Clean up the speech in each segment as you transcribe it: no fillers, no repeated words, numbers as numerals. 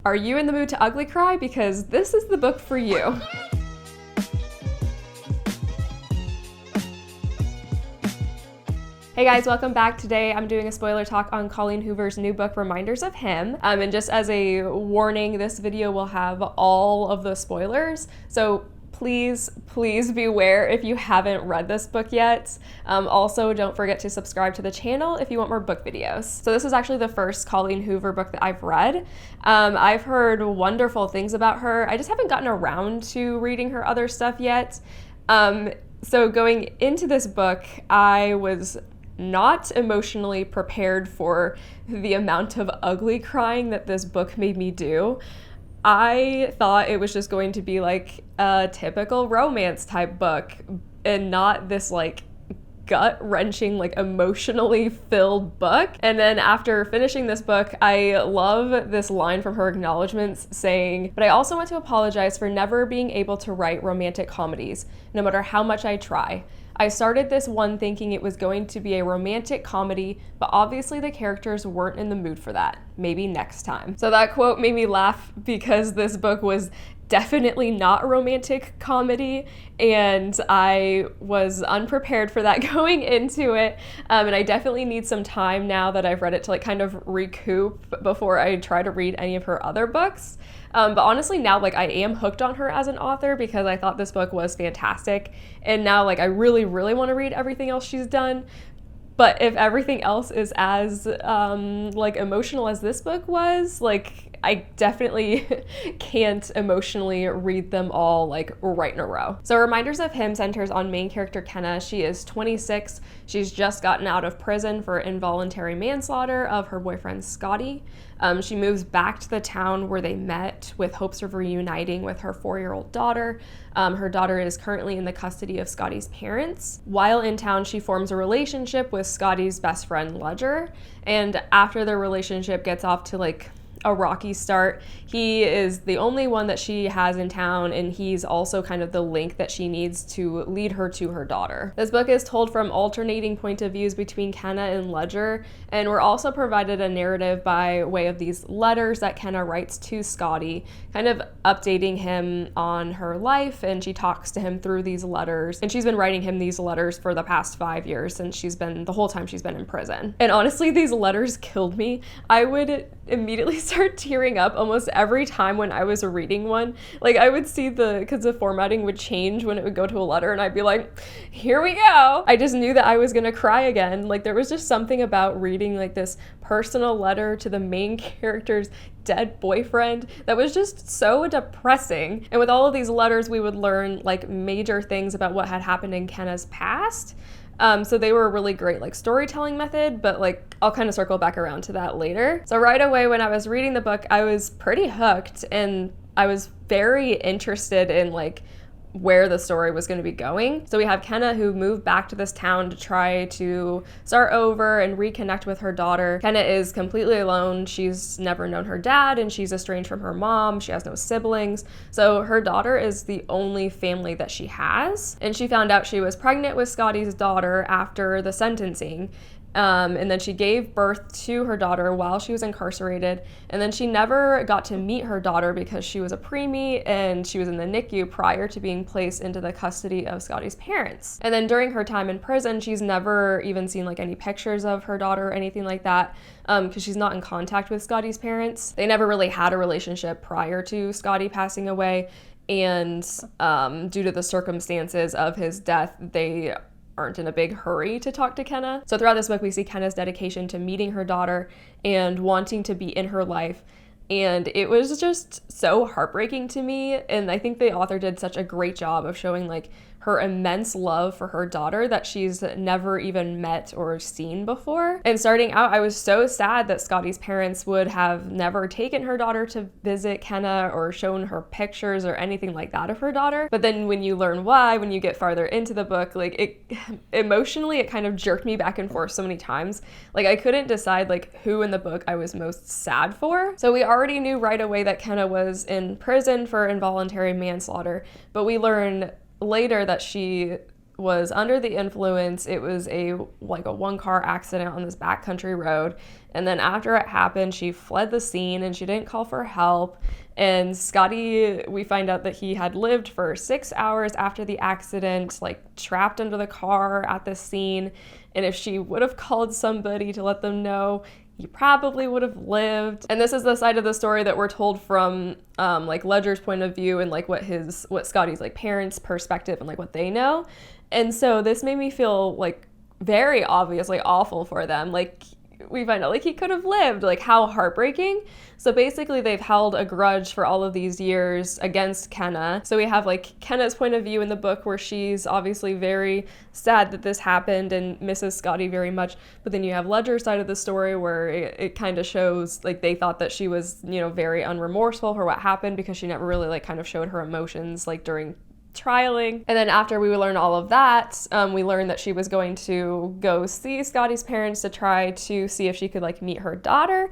Are you in the mood to ugly cry? Because this is the book for you. Hey guys, welcome back. Today I'm doing a spoiler talk on Colleen Hoover's new book, Reminders of Him. And just as a warning, this video will have all of the spoilers. So please beware if you haven't read this book yet. Also, don't forget to subscribe to the channel if you want more book videos. So this is actually the first Colleen Hoover book that I've read. I've heard wonderful things about her. I just haven't gotten around to reading her other stuff yet. So going into this book, I was not emotionally prepared for the amount of ugly crying that this book made me do. I thought it was just going to be like a typical romance type book and not this like gut-wrenching, like emotionally filled book. And then after finishing this book, I love this line from her acknowledgments saying, "But I also want to apologize for never being able to write romantic comedies, no matter how much I try. I started this one thinking it was going to be a romantic comedy, but obviously the characters weren't in the mood for that. Maybe next time." So that quote made me laugh because this book was definitely not a romantic comedy, and I was unprepared for that going into it. And I definitely need some time now that I've read it to like kind of recoup before I try to read any of her other books. But honestly now like I am hooked on her as an author because I thought this book was fantastic, and now like I really want to read everything else she's done. But if everything else is as like emotional as this book was, like I definitely can't emotionally read them all like right in a row. So Reminders of Him centers on main character Kenna. She is 26. She's just gotten out of prison for involuntary manslaughter of her boyfriend Scotty. She moves back to the town where they met with hopes of reuniting with her 4-year-old daughter. Her daughter is currently in the custody of Scotty's parents. While in town, she forms a relationship with Scotty's best friend Ledger. And after their relationship gets off to like a rocky start, he is the only one that she has in town, and he's also kind of the link that she needs to lead her to her daughter. This book is told from alternating point of views between Kenna and Ledger, and we're also provided a narrative by way of these letters that Kenna writes to Scotty, kind of updating him on her life, and she talks to him through these letters. And she's been writing him these letters for the past 5 years since the whole time she's been in prison. And honestly, these letters killed me. I would immediately start tearing up almost every time when I was reading one. Like I would see because the formatting would change when it would go to a letter, and I'd be like, here we go. I just knew that I was gonna cry again. Like there was just something about reading like this personal letter to the main character's dead boyfriend that was just so depressing. And with all of these letters, we would learn like major things about what had happened in Kenna's past. So they were a really great like storytelling method, but like I'll kind of circle back around to that later. So right away when I was reading the book, I was pretty hooked, and I was very interested in like where the story was going to be going. So we have Kenna, who moved back to this town to try to start over and reconnect with her daughter. Kenna is completely alone. She's never known her dad, and she's estranged from her mom. She has no siblings. So her daughter is the only family that she has. And she found out she was pregnant with Scotty's daughter after the sentencing. And then she gave birth to her daughter while she was incarcerated, and then she never got to meet her daughter because she was a preemie and she was in the NICU prior to being placed into the custody of Scotty's parents. And then during her time in prison, she's never even seen like any pictures of her daughter or anything like that, because she's not in contact with Scotty's parents. They never really had a relationship prior to Scotty passing away, and due to the circumstances of his death, they aren't in a big hurry to talk to Kenna. So throughout this book, we see Kenna's dedication to meeting her daughter and wanting to be in her life. And it was just so heartbreaking to me. And I think the author did such a great job of showing like her immense love for her daughter that she's never even met or seen before. And starting out, I was so sad that Scotty's parents would have never taken her daughter to visit Kenna or shown her pictures or anything like that of her daughter. But then when you learn why, when you get farther into the book, like it emotionally, it kind of jerked me back and forth so many times. Like I couldn't decide like who in the book I was most sad for. So we already knew right away that Kenna was in prison for involuntary manslaughter, but we learn later that she was under the influence. It was a one-car accident on this backcountry road. And then after it happened, she fled the scene and she didn't call for help. And Scotty, we find out that he had lived for 6 hours after the accident, like trapped under the car at the scene. And if she would have called somebody to let them know, he probably would have lived. And this is the side of the story that we're told from like Ledger's point of view and like what Scotty's like parents' perspective and like what they know. And so this made me feel like very obviously awful for them. Like we find out like he could have lived, like how heartbreaking. So basically they've held a grudge for all of these years against Kenna. So we have like Kenna's point of view in the book where she's obviously very sad that this happened and misses Scotty very much. But then you have Ledger's side of the story where it kind of shows like they thought that she was, you know, very unremorseful for what happened because she never really like kind of showed her emotions like during trialing. And then after we learn all of that, we learned that she was going to go see Scotty's parents to try to see if she could like meet her daughter.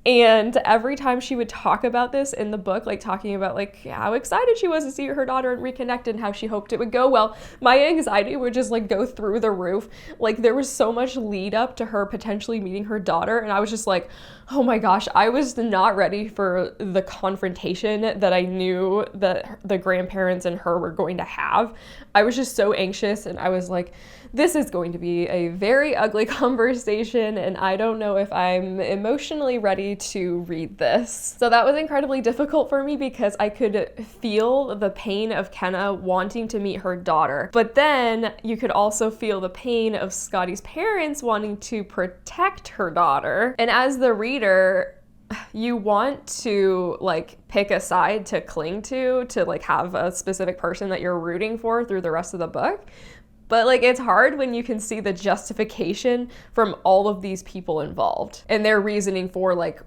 And every time she would talk about this in the book, like talking about like how excited she was to see her daughter and reconnect and how she hoped it would go well, my anxiety would just like go through the roof. Like there was so much lead up to her potentially meeting her daughter. And I was just like, oh my gosh, I was not ready for the confrontation that I knew that the grandparents and her were going to have. I was just so anxious and I was like, this is going to be a very ugly conversation and I don't know if I'm emotionally ready to read this. So that was incredibly difficult for me because I could feel the pain of Kenna wanting to meet her daughter. But then you could also feel the pain of Scotty's parents wanting to protect her daughter. And as the reader, you want to like pick a side to cling to like have a specific person that you're rooting for through the rest of the book. But like it's hard when you can see the justification from all of these people involved and their reasoning for like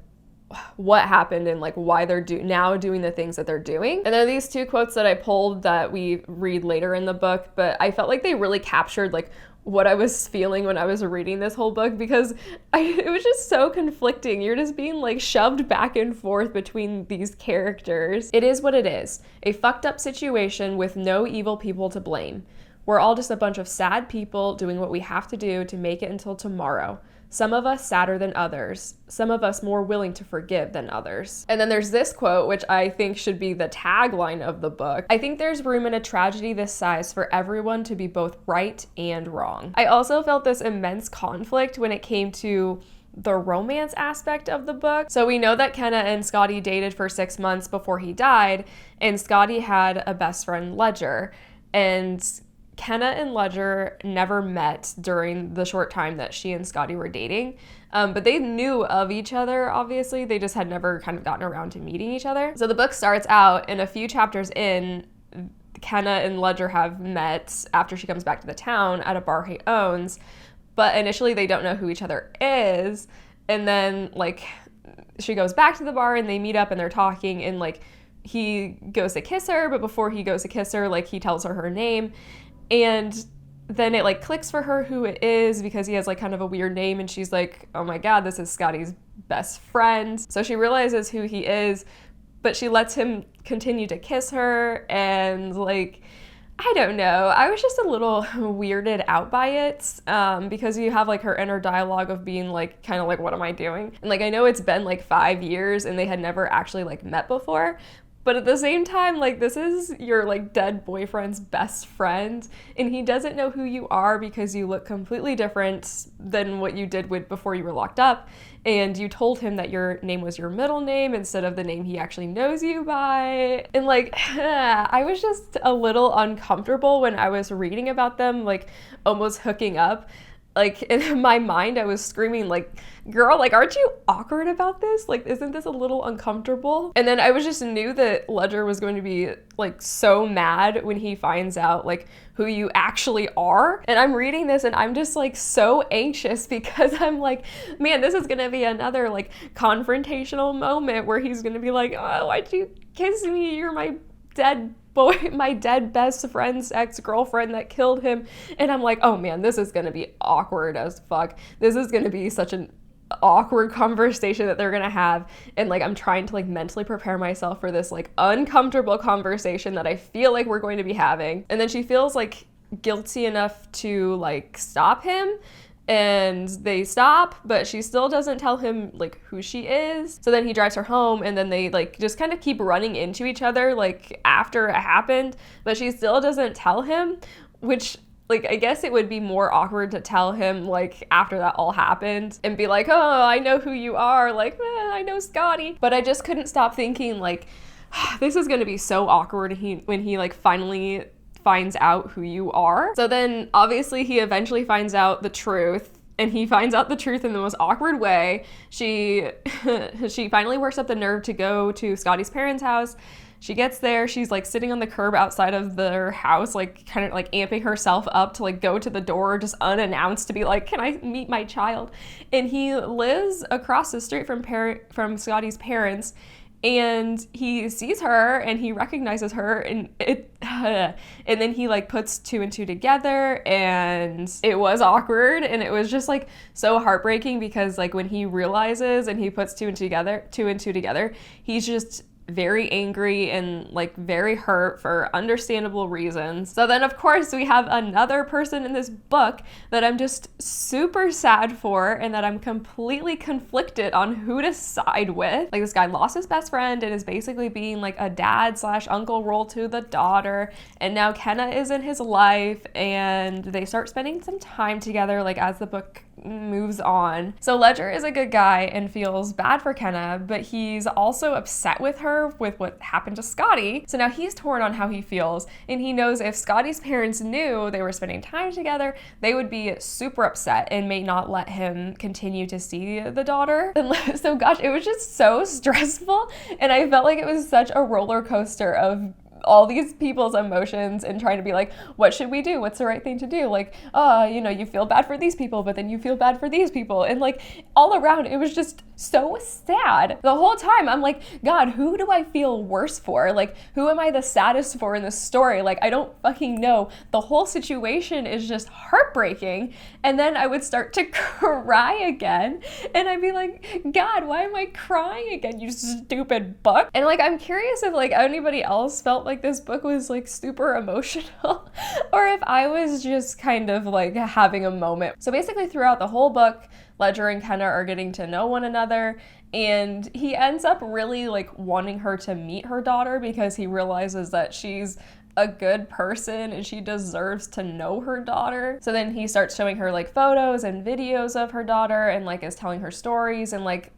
what happened and like why they're now doing the things that they're doing. And there are these two quotes that I pulled that we read later in the book, but I felt like they really captured like what I was feeling when I was reading this whole book because it was just so conflicting. You're just being like shoved back and forth between these characters. It is what it is, a fucked up situation with no evil people to blame. We're all just a bunch of sad people doing what we have to do to make it until tomorrow. Some of us sadder than others. Some of us more willing to forgive than others. And then there's this quote, which I think should be the tagline of the book. I think there's room in a tragedy this size for everyone to be both right and wrong. I also felt this immense conflict when it came to the romance aspect of the book. So we know that Kenna and Scotty dated for 6 months before he died, and Scotty had a best friend, Ledger. And Kenna and Ledger never met during the short time that she and Scotty were dating, but they knew of each other, obviously. They just had never kind of gotten around to meeting each other. So the book starts out, and a few chapters in, Kenna and Ledger have met after she comes back to the town at a bar he owns, but initially they don't know who each other is, and then, like, she goes back to the bar, and they meet up, and they're talking, and, like, he goes to kiss her, but before he goes to kiss her, like, he tells her her name. And then it like clicks for her who it is because he has like kind of a weird name and she's like, oh my God, this is Scotty's best friend. So she realizes who he is, but she lets him continue to kiss her and like, I don't know. I was just a little weirded out by it because you have like her inner dialogue of being like, kind of like, what am I doing? And like, I know it's been like 5 years and they had never actually like met before, but at the same time, like, this is your, like, dead boyfriend's best friend, and he doesn't know who you are because you look completely different than what you did before you were locked up, and you told him that your name was your middle name instead of the name he actually knows you by. And, like, I was just a little uncomfortable when I was reading about them, like, almost hooking up. Like, in my mind, I was screaming, like, girl, like, aren't you awkward about this? Like, isn't this a little uncomfortable? And then I was just knew that Ledger was going to be, like, so mad when he finds out, like, who you actually are. And I'm reading this and I'm just, like, so anxious because I'm like, man, this is going to be another, like, confrontational moment where he's going to be like, oh, why'd you kiss me? You're my dead my dead best friend's ex-girlfriend that killed him. And I'm like, oh man, this is gonna be awkward as fuck. This is gonna be such an awkward conversation that they're gonna have. And like, I'm trying to like mentally prepare myself for this like uncomfortable conversation that I feel like we're going to be having. And then she feels like guilty enough to like stop him. And they stop, but she still doesn't tell him like who she is. So then he drives her home, and then they like just kind of keep running into each other like after it happened, but she still doesn't tell him, which like I guess it would be more awkward to tell him like after that all happened and be like, oh, I know who you are, like I know Scotty. But I just couldn't stop thinking like this is gonna be so awkward when he like finally finds out who you are. So then obviously he eventually finds out the truth, and he finds out the truth in the most awkward way. She finally works up the nerve to go to Scotty's parents' house. She gets there, she's like sitting on the curb outside of their house, like kind of like amping herself up to like go to the door just unannounced to be like, can I meet my child? And he lives across the street from Scotty's parents. And he sees her and he recognizes her, and and then he like puts two and two together, and it was awkward, and it was just like so heartbreaking because like when he realizes and he puts two and two together, he's just very angry and like very hurt for understandable reasons. So then of course we have another person in this book that I'm just super sad for, and that I'm completely conflicted on who to side with. Like this guy lost his best friend and is basically being like a dad/uncle role to the daughter, and now Kenna is in his life and they start spending some time together like as the book moves on. So Ledger is a good guy and feels bad for Kenna, but he's also upset with her with what happened to Scotty. So now he's torn on how he feels, and he knows if Scotty's parents knew they were spending time together, they would be super upset and may not let him continue to see the daughter. And so gosh, it was just so stressful, and I felt like it was such a roller coaster of all these people's emotions and trying to be like, what should we do? What's the right thing to do? Like, you know, you feel bad for these people, but then you feel bad for these people. And like all around, it was just so sad. The whole time I'm like, God, who do I feel worse for? Like, who am I the saddest for in this story? Like, I don't fucking know. The whole situation is just heartbreaking. And then I would start to cry again. And I'd be like, God, why am I crying again, you stupid book? And like, I'm curious if like anybody else felt like this book was like super emotional or if I was just kind of like having a moment. So basically throughout the whole book, Ledger and Kenna are getting to know one another, and he ends up really like wanting her to meet her daughter because he realizes that she's a good person and she deserves to know her daughter. So then he starts showing her like photos and videos of her daughter and like is telling her stories and like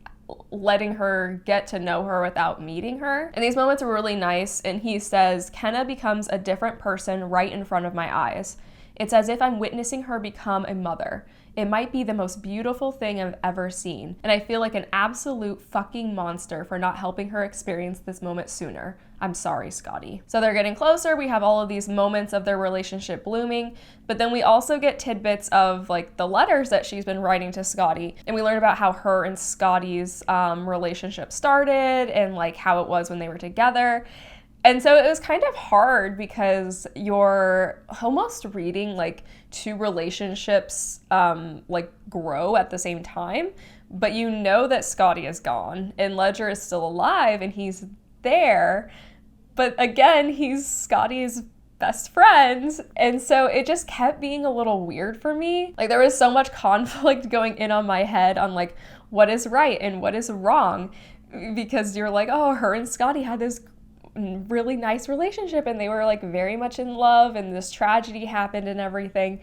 letting her get to know her without meeting her. And these moments were really nice, and he says, Kenna becomes a different person right in front of my eyes. It's as if I'm witnessing her become a mother. It might be the most beautiful thing I've ever seen, and I feel like an absolute fucking monster for not helping her experience this moment sooner. I'm sorry, Scotty. So they're getting closer. We have all of these moments of their relationship blooming, but then we also get tidbits of like the letters that she's been writing to Scotty, and we learn about how her and Scotty's relationship started and like how it was when they were together. And so it was kind of hard because you're almost reading like two relationships like grow at the same time, but you know that Scotty is gone and Ledger is still alive and he's there, but again, he's Scotty's best friends. And so it just kept being a little weird for me. Like there was so much conflict going in on my head on like what is right and what is wrong, because you're like, oh, her and Scotty had this really nice relationship and they were like very much in love, and this tragedy happened and everything.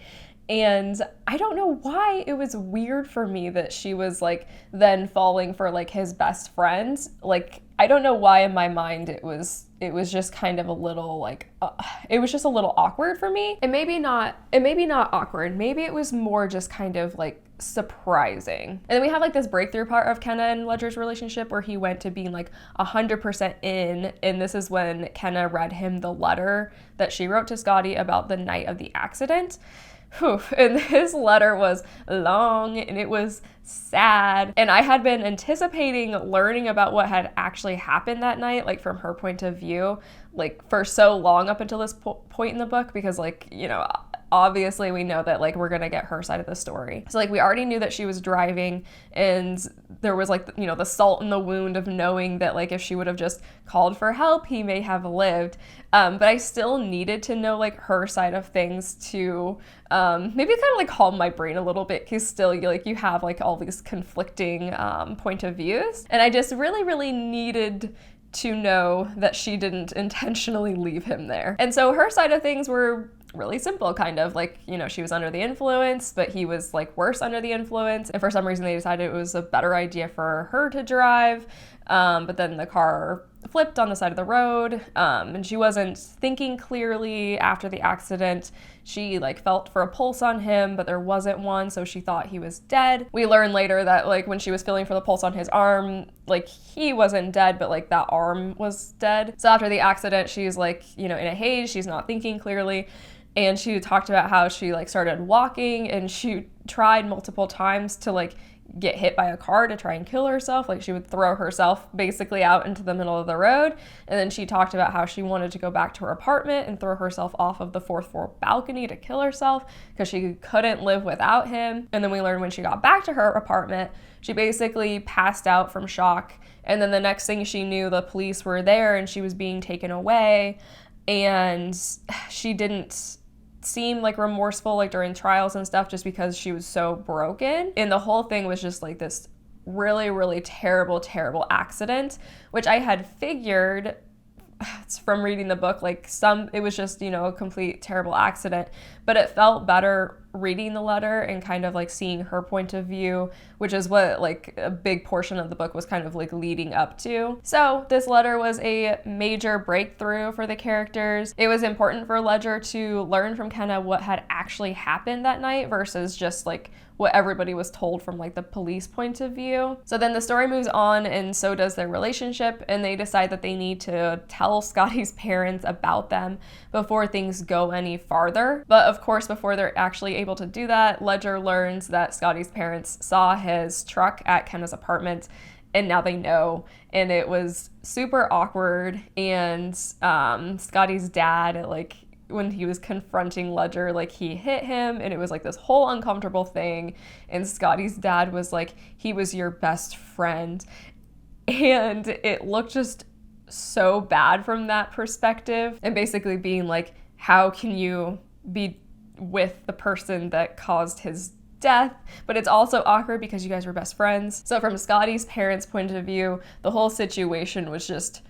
And I don't know why it was weird for me that she was like then falling for like his best friend. Like I don't know why in my mind it was just kind of a little like it was just a little awkward for me. And maybe not awkward. Maybe it was more just kind of like surprising. And then we have like this breakthrough part of Kenna and Ledger's relationship where he went to being like 100% in, and this is when Kenna read him the letter that she wrote to Scotty about the night of the accident. Whew. And his letter was long and it was sad, and I had been anticipating learning about what had actually happened that night, like from her point of view, like for so long up until this point in the book, because like, you know, obviously we know that like we're gonna get her side of the story. So like we already knew that she was driving, and there was like, you know, the salt in the wound of knowing that like if she would have just called for help, he may have lived. But I still needed to know like her side of things to maybe kind of like calm my brain a little bit, because still you have like all these conflicting point of views. And I just really needed to know that she didn't intentionally leave him there. And so her side of things were really simple, kind of like, you know, she was under the influence, but he was like worse under the influence. And for some reason they decided it was a better idea for her to drive. But then the car flipped on the side of the road, and she wasn't thinking clearly after the accident. She like felt for a pulse on him, but there wasn't one, so she thought he was dead. We learned later that like when she was feeling for the pulse on his arm, like he wasn't dead, but like that arm was dead. So after the accident, she's like, you know, in a haze, she's not thinking clearly. And she talked about how she like started walking, and she tried multiple times to like get hit by a car to try and kill herself. Like she would throw herself basically out into the middle of the road. And then she talked about how she wanted to go back to her apartment and throw herself off of the 4th floor balcony to kill herself because she couldn't live without him. And then we learned when she got back to her apartment, she basically passed out from shock. And then the next thing she knew, the police were there and she was being taken away. And she didn't seem like remorseful like during trials and stuff, just because she was so broken. And the whole thing was just like this really terrible accident, which I had figured from reading the book, like it was just, you know, a complete terrible accident, but it felt better reading the letter and kind of like seeing her point of view, which is what like a big portion of the book was kind of like leading up to. So this letter was a major breakthrough for the characters. It was important for Ledger to learn from kind of what had actually happened that night versus just like what everybody was told from like the police point of view. So then the story moves on, and so does their relationship, and they decide that they need to tell Scotty's parents about them before things go any farther. But of course, before they're actually able to do that, Ledger learns that Scotty's parents saw his truck at Kenna's apartment, and now they know. And it was super awkward. And Scotty's dad, like, when he was confronting Ledger, like he hit him, and it was like this whole uncomfortable thing. And Scotty's dad was like, he was your best friend. And it looked just so bad from that perspective. And basically being like, how can you be with the person that caused his death? But it's also awkward because you guys were best friends. So from Scotty's parents' point of view, the whole situation was just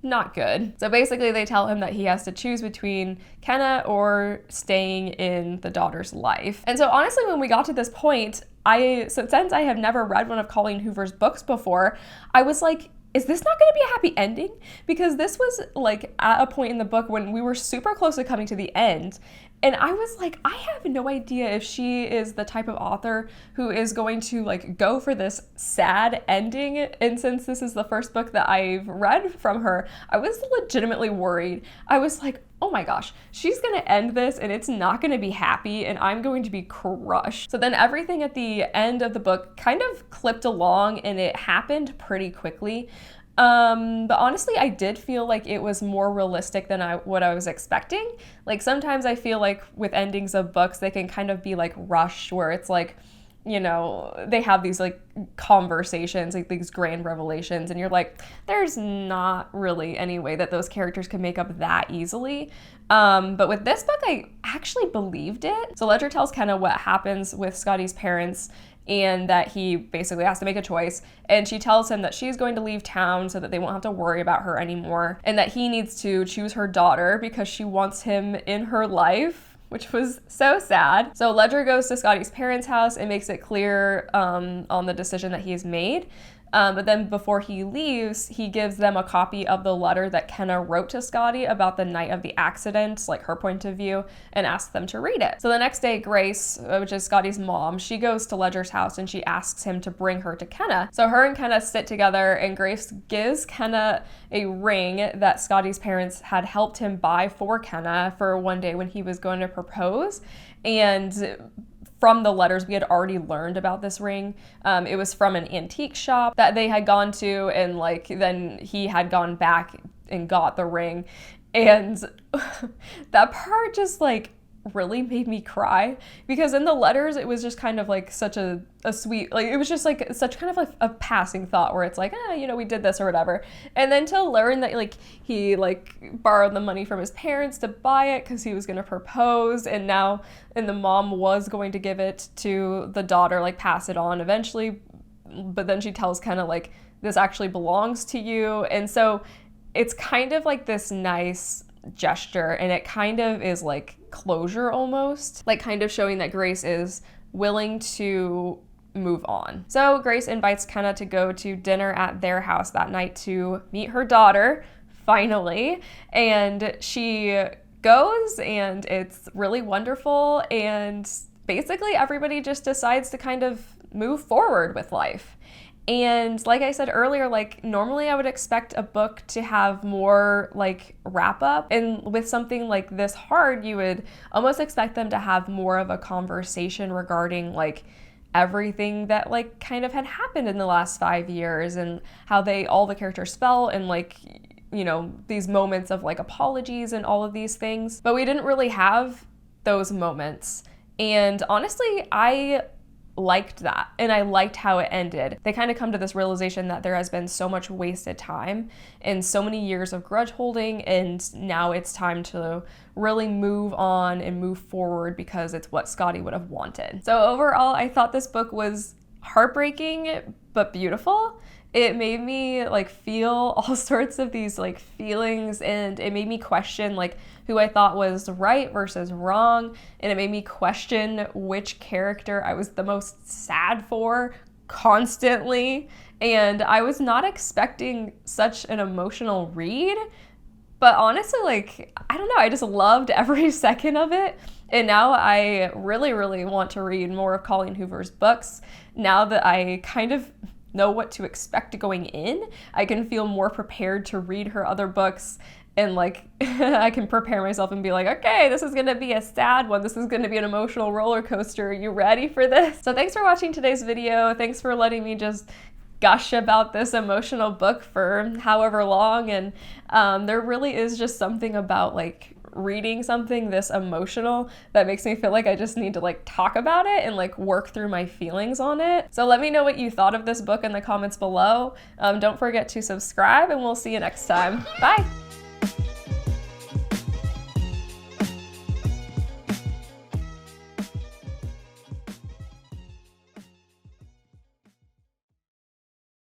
not good. So basically they tell him that he has to choose between Kenna or staying in the daughter's life. And so honestly, when we got to this point, since I have never read one of Colleen Hoover's books before, I was like, is this not going to be a happy ending? Because this was like at a point in the book when we were super close to coming to the end. And I was like, I have no idea if she is the type of author who is going to like go for this sad ending. And since this is the first book that I've read from her, I was legitimately worried. I was like, oh my gosh, she's gonna end this and it's not gonna be happy and I'm going to be crushed. So then everything at the end of the book kind of clipped along and it happened pretty quickly. But honestly, I did feel like it was more realistic than what I was expecting. Like sometimes I feel like with endings of books, they can kind of be like rushed, where it's like, you know, they have these like conversations, like these grand revelations, and you're like, there's not really any way that those characters can make up that easily. But with this book, I actually believed it. So Ledger tells Kenna what happens with Scotty's parents and that he basically has to make a choice. And she tells him that she's going to leave town so that they won't have to worry about her anymore, and that he needs to choose her daughter because she wants him in her life, which was so sad. So Ledger goes to Scotty's parents' house and makes it clear on the decision that he's made. But then before he leaves, he gives them a copy of the letter that Kenna wrote to Scotty about the night of the accident, like her point of view, and asks them to read it. So the next day, Grace, which is Scotty's mom, she goes to Ledger's house and she asks him to bring her to Kenna. So her and Kenna sit together, and Grace gives Kenna a ring that Scotty's parents had helped him buy for Kenna for one day when he was going to propose. And from the letters, we had already learned about this ring. It was from an antique shop that they had gone to, and like then he had gone back and got the ring. And that part just like really made me cry, because in the letters it was just kind of like such a sweet, like it was just like such kind of like a passing thought where it's like, you know, we did this or whatever. And then to learn that like he like borrowed the money from his parents to buy it because he was going to propose, and the mom was going to give it to the daughter, like pass it on eventually, but then she tells kind of like, this actually belongs to you. And so it's kind of like this nice gesture, and it kind of is like closure almost, like kind of showing that Grace is willing to move on. So Grace invites Kenna to go to dinner at their house that night to meet her daughter, finally, and she goes, and it's really wonderful, and basically everybody just decides to kind of move forward with life. And like I said earlier, like normally I would expect a book to have more like wrap up, and with something like this hard, you would almost expect them to have more of a conversation regarding like everything that like kind of had happened in the last 5 years, and how all the characters felt, and like, you know, these moments of like apologies and all of these things. But we didn't really have those moments. And honestly, I liked that, and I liked how it ended. They kind of come to this realization that there has been so much wasted time and so many years of grudge holding, and now it's time to really move on and move forward because it's what Scotty would have wanted. So overall, I thought this book was heartbreaking but beautiful. It made me like feel all sorts of these like feelings, and it made me question like who I thought was right versus wrong, and it made me question which character I was the most sad for constantly. And I was not expecting such an emotional read, but honestly, like, I don't know, I just loved every second of it. And now I really, really want to read more of Colleen Hoover's books. Now that I kind of know what to expect going in, I can feel more prepared to read her other books, and like I can prepare myself and be like, okay, this is gonna be a sad one, this is gonna be an emotional roller coaster, are you ready for this? So thanks for watching today's video. Thanks for letting me just gush about this emotional book for however long, and there really is just something about like reading something this emotional that makes me feel like I just need to like talk about it and like work through my feelings on it. So let me know what you thought of this book in the comments below. Don't forget to subscribe, and we'll see you next time. Bye!